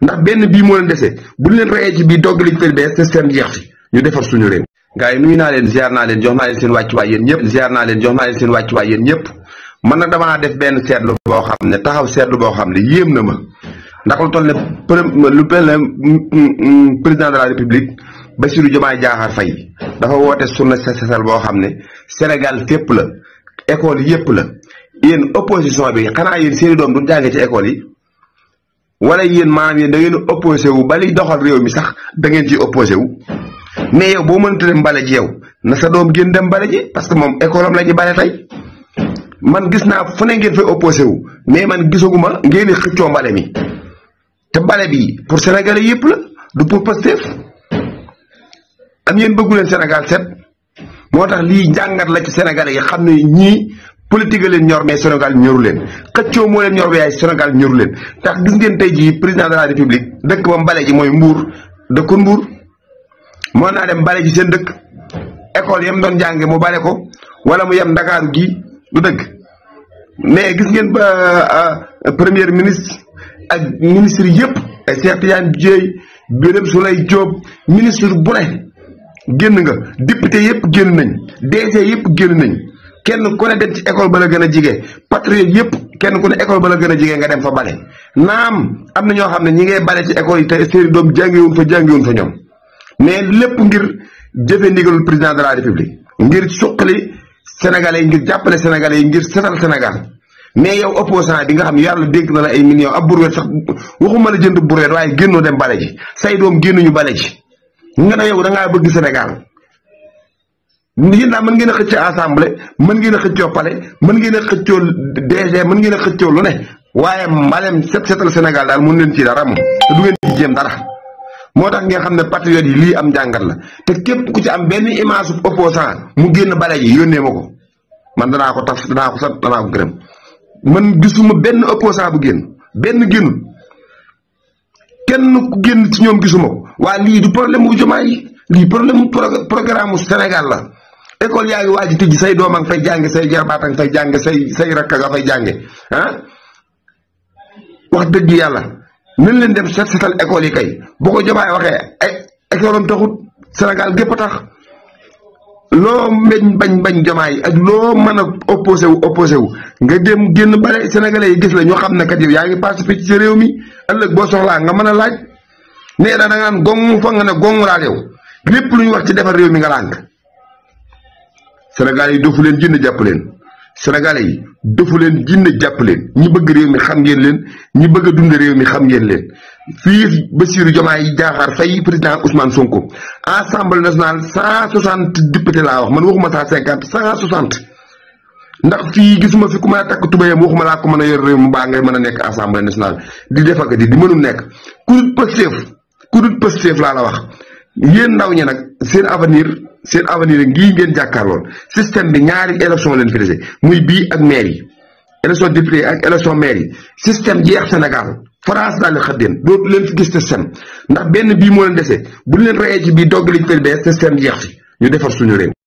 ndax benn bii moo leen dese bu leen reyee ci bii dogg liñ fay bees te seen jeex fi ñu defar suñu réew. gars yi nuyu naa leen ziar naa leen jox naa leen seen wàccuwaay yéen ñëpp ziar naa leen jox naa leen seen wàccuwaay yéen ñëpp man nag damaa def benn seetlu boo xam ne taxaw seetlu boo xam ne yéem na ma ndax lu toll ne lu mel ne président de la république Bassirou Diomaye Diakhar Faye dafa woote journée sociale boo xam ne Sénégal fépp la école yëpp la yéen opposition bi xanaa yéen seeni doom du jàngee ci école yi wala yéen maanaam yéen da ngeen opposé wu ba liy doxal réew mi sax da ngeen ciy opposé wu mais yow boo mënta dem bale ji yow na sa doom génn dem bale ji parce que moom école am la ñu bale tey man gis naa fu ne ngeen fay opposé wu mais man gisaguma ngeen di xëccoo mbale mi te bale bi pour Sénégalais yëpp la du pour Pastef am yéen bëggu leen Sénégal set moo tax lii njàngat la ci Sénégalais yi xam ne ñii politique leen ñor mais Sénégal ñoru leen xëccoo moo leen ñor waaye Sénégal ñoru leen tax gis ngeen tey jii président de la république dëkk ba mbale ji mooy Mbour dëkku Mbour moo naa dem bale ji seen dëkk école yam doon jànge mu bale ko wala mu yem Ndakaaru gii du dëgg mais gis ngeen ba premier ministre ak ministre yëpp ay Cheikh Tidiane Dièye Birame Souleye Diop ministre bu ne génn nga député yëpp génn nañ DG yëpp génn nañ kenn ku ne dem ci école ba la gën a jige patriote yëpp kenn ku ne école ba la gën a jige nga dem fa bale naam am na ñoo xam ne ñi ngay bale ci école yi te seeni doom jàngewuñ fa ñoom mais lépp ngir jëfe ndigalul président de la république ngir suqali sénégalais yi ngir jàppale sénégalais yi ngir setal Sénégal mais yow opposant bi nga xam ne yàlla dénk na la ay millions ab burwet sax waxuma la jënd burwet waaye génnoo dem bale ji say doom génnuñu bale ji nga ne yow da ngaa bëgg Sénégal yéen daal mën ngeen a xëccoo assemblée mën ngeen a xëccoo palais mën ngeen a xëccoo DG mën ngeen a xëccoo lu ne waaye mbalem setal Sénégal daal mën leen ci dara moom te du ngeen ci jéem dara moo tax ngeen xam ne patriote yi lii am njàngat la te képp ku ci am benn image opposant mu génn bale ji yónnee ma ko man danaa ko taf danaa ko sant danaa ko gërëm man gisuma benn opposant bu génn benn génnul kenn ku génn ci ñoom gisuma ko waa lii du problème mu Diomaye lii problème programme Sénégal la école yaa ngi waaj a tëj say doom a nga fay jànge say jarbaat a nga fay jànge say rakk nga fay jànge ah wax dëgg yàlla nañ leen dem setal école yi kay bu ko Diomaye waxee ay école am taxut Sénégal gépp a tax loo bañ Diomaye ak loo mën a opposé wu nga dem génn bale sénégalais yi gis la ñoo xam ne kat yow yaa ngi participé ci sa réew mi ëllëg boo soxlaa nga mën a laaj nee na da ngaan gong fa nga ne gong laal yow lépp lu ñu wax ci defar réew mi nga lànk Sénégalais yi dofu leen jënd jàpp leen Sénégalais yi dofu leen jënd jàpp leen ñi bëgg réew mi xam ngeen leen ñi bëgg a dund réew mi xam ngeen leen fii Bassirou Diomaye Diakhar Faye président Ousmane Sonko assemblée nationale 160 députés laa wax man waxuma 150 160 ndax fii gisuma fi ku mën a takk tubéyam waxuma laa ko mën a yor réew mu baa ngay mën a nekk assemblée nationale di def ak di mënul nekk ku dul Pastef laa la wax yéen ndaw ñi nag seen avenir ngii ngeen jàkkaarlool système bi ñaari élection leen fi dese muy bii ak maire yi élection député ak élection maire yi système jeex Sénégal France daal di xëddeen dootu leen fi gis système ndax benn bii moo leen dese bu leen reyee ci bii dogg liñ fay bees système jeex fi ñu defar suñu réew